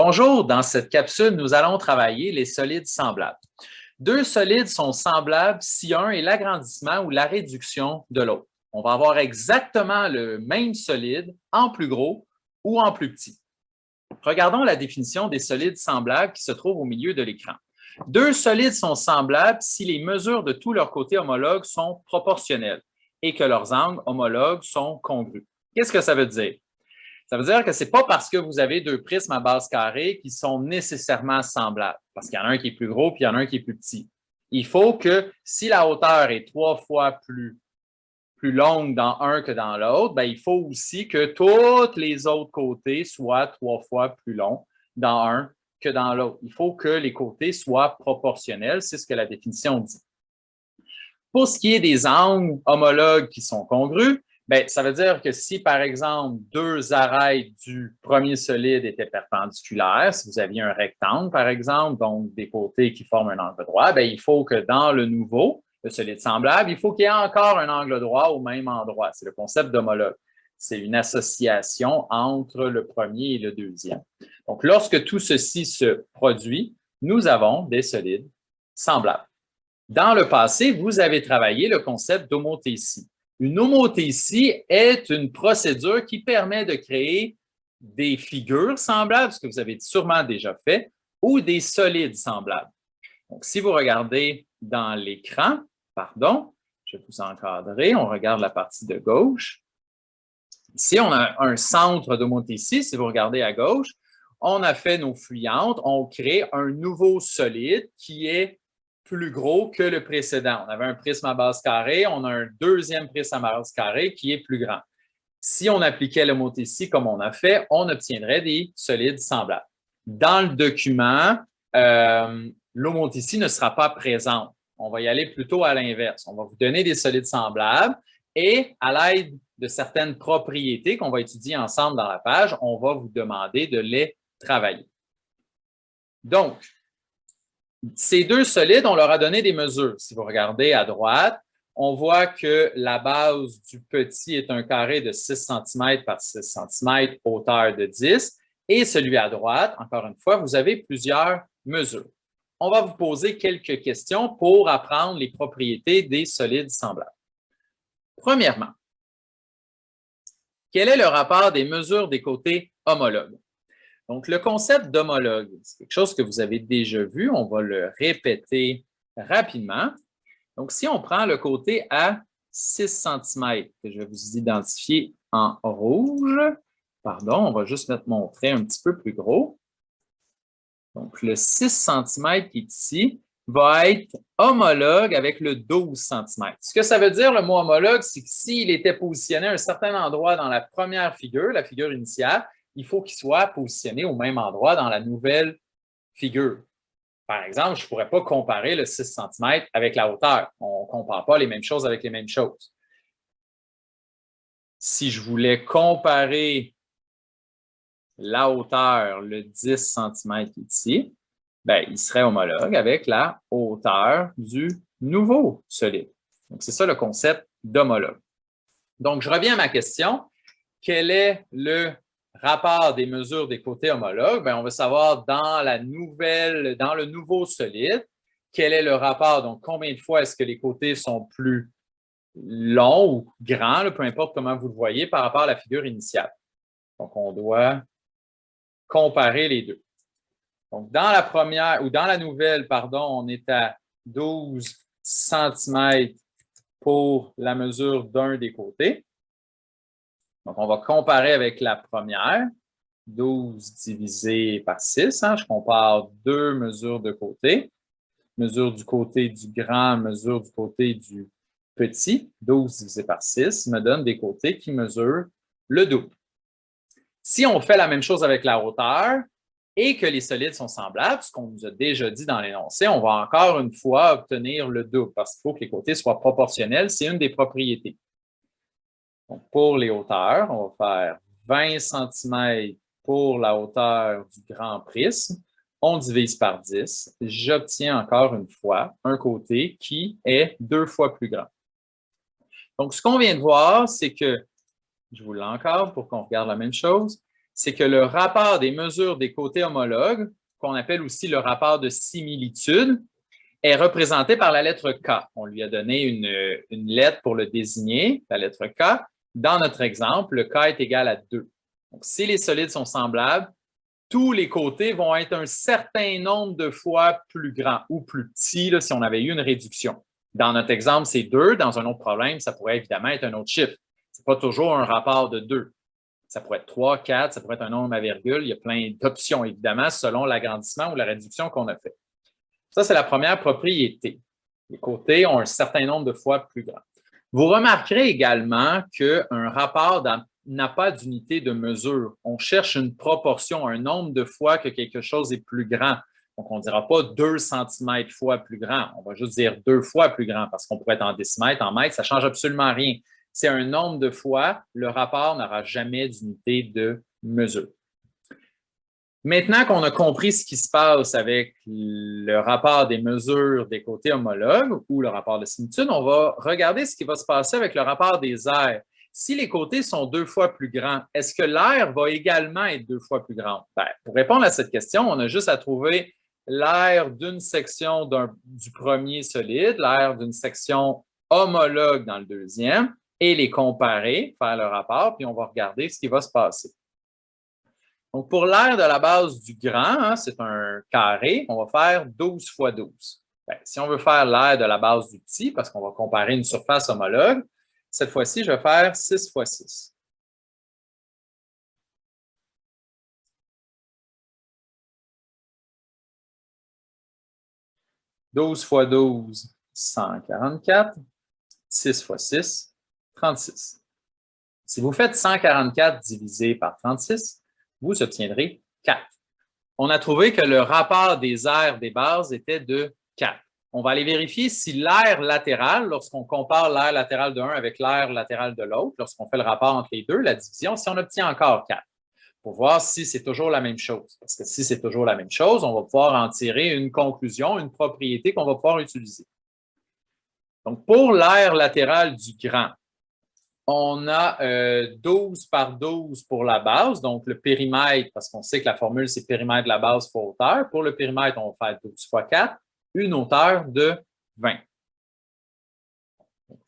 Bonjour, dans cette capsule, nous allons travailler les solides semblables. Deux solides sont semblables si un est l'agrandissement ou la réduction de l'autre. On va avoir exactement le même solide en plus gros ou en plus petit. Regardons la définition des solides semblables qui se trouve au milieu de l'écran. Deux solides sont semblables si les mesures de tous leurs côtés homologues sont proportionnelles et que leurs angles homologues sont congrus. Qu'est-ce que ça veut dire? Ça veut dire que ce n'est pas parce que vous avez deux prismes à base carrée qui sont nécessairement semblables, parce qu'il y en a un qui est plus gros puis il y en a un qui est plus petit. Il faut que si la hauteur est 3 fois plus longue dans un que dans l'autre, ben, il faut aussi que tous les autres côtés soient 3 fois plus longs dans un que dans l'autre. Il faut que les côtés soient proportionnels, c'est ce que la définition dit. Pour ce qui est des angles homologues qui sont congrus, bien, ça veut dire que si, par exemple, deux arêtes du premier solide étaient perpendiculaires, si vous aviez un rectangle, par exemple, donc des côtés qui forment un angle droit, bien, il faut que dans le nouveau, le solide semblable, il faut qu'il y ait encore un angle droit au même endroit. C'est le concept d'homologue. C'est une association entre le premier et le deuxième. Donc, lorsque tout ceci se produit, nous avons des solides semblables. Dans le passé, vous avez travaillé le concept d'homothétie. Une homothétie est une procédure qui permet de créer des figures semblables, ce que vous avez sûrement déjà fait, ou des solides semblables. Donc, si vous regardez dans l'écran, je vais vous encadrer, on regarde la partie de gauche. Ici, on a un centre d'homothétie, si vous regardez à gauche, on a fait nos fuyantes, on crée un nouveau solide qui est plus gros que le précédent. On avait un prisme à base carrée, on a un deuxième prisme à base carrée qui est plus grand. Si on appliquait l'homothétie comme on a fait, on obtiendrait des solides semblables. Dans le document, l'homothétie ne sera pas présente. On va y aller plutôt à l'inverse. On va vous donner des solides semblables et à l'aide de certaines propriétés qu'on va étudier ensemble dans la page, on va vous demander de les travailler. Donc, ces deux solides, on leur a donné des mesures. Si vous regardez à droite, on voit que la base du petit est un carré de 6 cm par 6 cm, hauteur de 10. Et celui à droite, encore une fois, vous avez plusieurs mesures. On va vous poser quelques questions pour apprendre les propriétés des solides semblables. Premièrement, quel est le rapport des mesures des côtés homologues? Donc, le concept d'homologue, c'est quelque chose que vous avez déjà vu. On va le répéter rapidement. Donc, si on prend le côté à 6 cm, que je vais vous identifier en rouge, on va juste mettre mon trait un petit peu plus gros. Donc, le 6 cm qui est ici va être homologue avec le 12 cm. Ce que ça veut dire, le mot homologue, c'est que s'il était positionné à un certain endroit dans la première figure, la figure initiale, il faut qu'il soit positionné au même endroit dans la nouvelle figure. Par exemple, je ne pourrais pas comparer le 6 cm avec la hauteur. On ne compare pas les mêmes choses avec les mêmes choses. Si je voulais comparer la hauteur, le 10 cm ici, bien, il serait homologue avec la hauteur du nouveau solide. Donc, c'est ça le concept d'homologue. Donc, je reviens à ma question. Quel est le rapport des mesures des côtés homologues? Bien, on veut savoir dans le nouveau solide, quel est le rapport? Donc, combien de fois est-ce que les côtés sont plus longs ou grands, peu importe comment vous le voyez, par rapport à la figure initiale. Donc, on doit comparer les deux. Donc, dans la nouvelle, on est à 12 cm pour la mesure d'un des côtés. Donc, on va comparer avec la première, 12 divisé par 6. Je compare deux mesures de côté. Mesure du côté du grand, mesure du côté du petit. 12 divisé par 6 me donne des côtés qui mesurent le double. Si on fait la même chose avec la hauteur et que les solides sont semblables, ce qu'on nous a déjà dit dans l'énoncé, on va encore une fois obtenir le double parce qu'il faut que les côtés soient proportionnels. C'est une des propriétés. Donc, pour les hauteurs, on va faire 20 cm pour la hauteur du grand prisme. On divise par 10. J'obtiens encore une fois un côté qui est 2 fois plus grand. Donc, ce qu'on vient de voir, c'est que, je vous l'encadre pour qu'on regarde la même chose, c'est que le rapport des mesures des côtés homologues, qu'on appelle aussi le rapport de similitude, est représenté par la lettre K. On lui a donné une lettre pour le désigner, la lettre K. Dans notre exemple, le K est égal à 2. Donc, si les solides sont semblables, tous les côtés vont être un certain nombre de fois plus grands ou plus petits là, si on avait eu une réduction. Dans notre exemple, c'est 2. Dans un autre problème, ça pourrait évidemment être un autre chiffre. Ce n'est pas toujours un rapport de 2. Ça pourrait être 3, 4, ça pourrait être un nombre à virgule. Il y a plein d'options, évidemment, selon l'agrandissement ou la réduction qu'on a fait. Ça, c'est la première propriété. Les côtés ont un certain nombre de fois plus grand. Vous remarquerez également qu'un rapport n'a pas d'unité de mesure. On cherche une proportion, un nombre de fois que quelque chose est plus grand. Donc, on ne dira pas 2 cm fois plus grand. On va juste dire 2 fois plus grand parce qu'on pourrait être en décimètres, en mètres, ça ne change absolument rien. C'est un nombre de fois, le rapport n'aura jamais d'unité de mesure. Maintenant qu'on a compris ce qui se passe avec le rapport des mesures des côtés homologues ou le rapport de similitude, on va regarder ce qui va se passer avec le rapport des aires. Si les côtés sont 2 fois plus grands, est-ce que l'aire va également être 2 fois plus grande? Pour répondre à cette question, on a juste à trouver l'aire d'une section du premier solide, l'aire d'une section homologue dans le deuxième, et les comparer, faire le rapport, puis on va regarder ce qui va se passer. Donc, pour l'aire de la base du grand, c'est un carré, on va faire 12 fois 12. Si on veut faire l'aire de la base du petit, parce qu'on va comparer une surface homologue, cette fois-ci, je vais faire 6 fois 6. « 12 fois 12, 144. 6 fois 6, 36. Si vous faites 144 divisé par 36, vous obtiendrez 4. On a trouvé que le rapport des aires des bases était de 4. On va aller vérifier si l'aire latérale, lorsqu'on compare l'aire latérale de 1 avec l'aire latérale de l'autre, lorsqu'on fait le rapport entre les deux, la division, si on obtient encore 4, pour voir si c'est toujours la même chose. Parce que si c'est toujours la même chose, on va pouvoir en tirer une conclusion, une propriété qu'on va pouvoir utiliser. Donc, pour l'aire latérale du grand, on a 12 par 12 pour la base, donc le périmètre, parce qu'on sait que la formule, c'est périmètre de la base fois hauteur. Pour le périmètre, on va faire 12 fois 4, une hauteur de 20.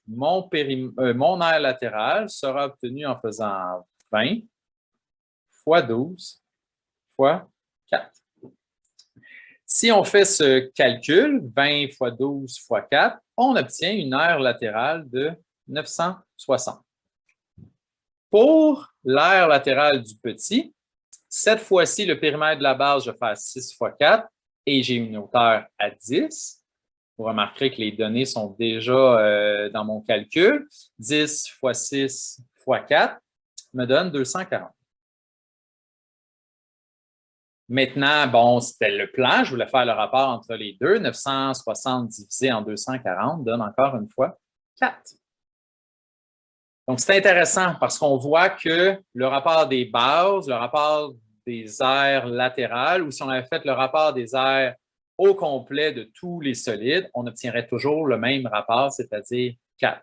Mon aire latérale sera obtenu en faisant 20 fois 12 fois 4. Si on fait ce calcul, 20 fois 12 fois 4, on obtient une aire latérale de 960. Pour l'aire latérale du petit, cette fois-ci, le périmètre de la base, je vais faire 6 fois 4 et j'ai une hauteur à 10. Vous remarquerez que les données sont déjà dans mon calcul. 10 fois 6 fois 4 me donne 240. Maintenant, bon, c'était le plan. Je voulais faire le rapport entre les deux. 960 divisé en 240 donne encore une fois 4. Donc, c'est intéressant parce qu'on voit que le rapport des bases, le rapport des aires latérales, ou si on avait fait le rapport des aires au complet de tous les solides, on obtiendrait toujours le même rapport, c'est-à-dire 4.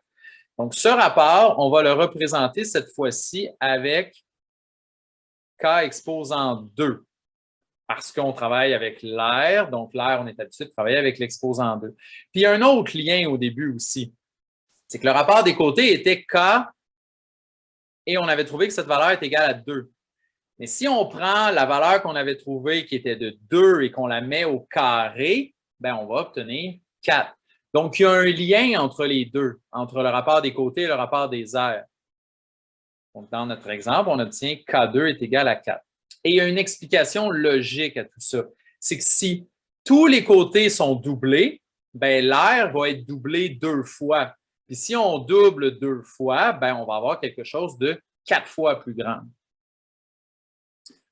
Donc, ce rapport, on va le représenter cette fois-ci avec K exposant 2, parce qu'on travaille avec l'aire. Donc, l'aire, on est habitué de travailler avec l'exposant 2. Puis, il y a un autre lien au début aussi. C'est que le rapport des côtés était K et on avait trouvé que cette valeur est égale à 2. Mais si on prend la valeur qu'on avait trouvée qui était de 2 et qu'on la met au carré, ben on va obtenir 4. Donc, il y a un lien entre les deux, entre le rapport des côtés et le rapport des aires. Donc, dans notre exemple, on obtient K2 est égal à 4. Et il y a une explication logique à tout ça. C'est que si tous les côtés sont doublés, ben l'aire va être doublée 2 fois. Puis si on double 2 fois, ben on va avoir quelque chose de 4 fois plus grand.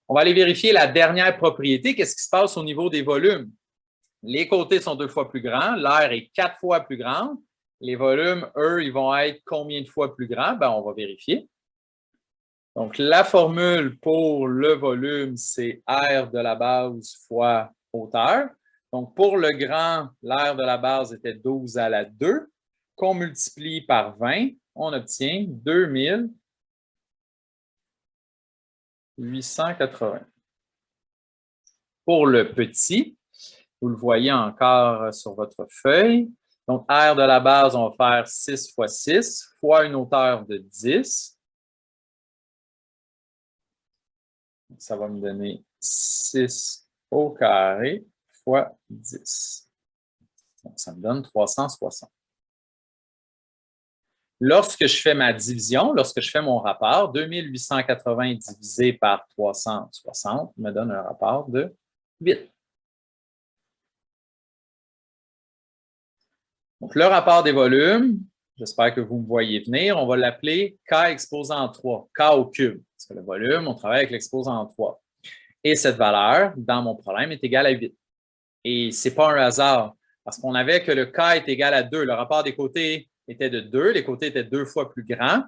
On va aller vérifier la dernière propriété. Qu'est-ce qui se passe au niveau des volumes? Les côtés sont 2 fois plus grands. L'aire est 4 fois plus grande. Les volumes, eux, ils vont être combien de fois plus grands? Ben, on va vérifier. Donc, la formule pour le volume, c'est R de la base fois hauteur. Donc, pour le grand, l'aire de la base était 12 à la 2. Qu'on multiplie par 20, on obtient 2000 880. Pour le petit, vous le voyez encore sur votre feuille. Donc, R de la base, on va faire 6 fois 6 fois une hauteur de 10. Ça va me donner 6 au carré fois 10. Donc, ça me donne 360. Lorsque je fais ma division, lorsque je fais mon rapport, 2880 divisé par 360 me donne un rapport de 8. Donc, le rapport des volumes, j'espère que vous me voyez venir, on va l'appeler K exposant 3, K au cube. Parce que le volume, on travaille avec l'exposant 3. Et cette valeur, dans mon problème, est égale à 8. Et ce n'est pas un hasard, parce qu'on avait que le K est égal à 2. Le rapport des côtés était de 2, les côtés étaient 2 fois plus grands.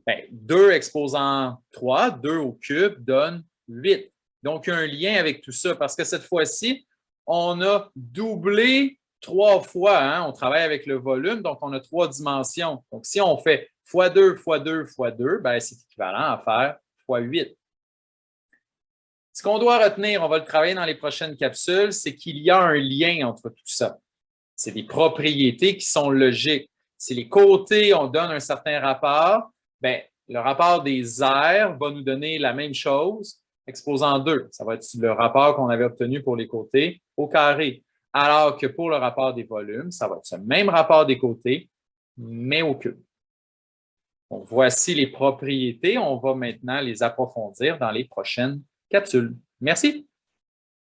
Bien, 2 exposant 3, 2 au cube donne 8. Donc, il y a un lien avec tout ça, parce que cette fois-ci, on a doublé 3 fois. Hein? On travaille avec le volume, donc on a 3 dimensions. Donc, si on fait fois 2, fois 2, fois 2, bien, c'est équivalent à faire fois 8. Ce qu'on doit retenir, on va le travailler dans les prochaines capsules, c'est qu'il y a un lien entre tout ça. C'est des propriétés qui sont logiques. Si les côtés, on donne un certain rapport, bien, le rapport des aires va nous donner la même chose, exposant 2. Ça va être le rapport qu'on avait obtenu pour les côtés au carré. Alors que pour le rapport des volumes, ça va être ce même rapport des côtés, mais au cube. Donc, voici les propriétés. On va maintenant les approfondir dans les prochaines capsules. Merci.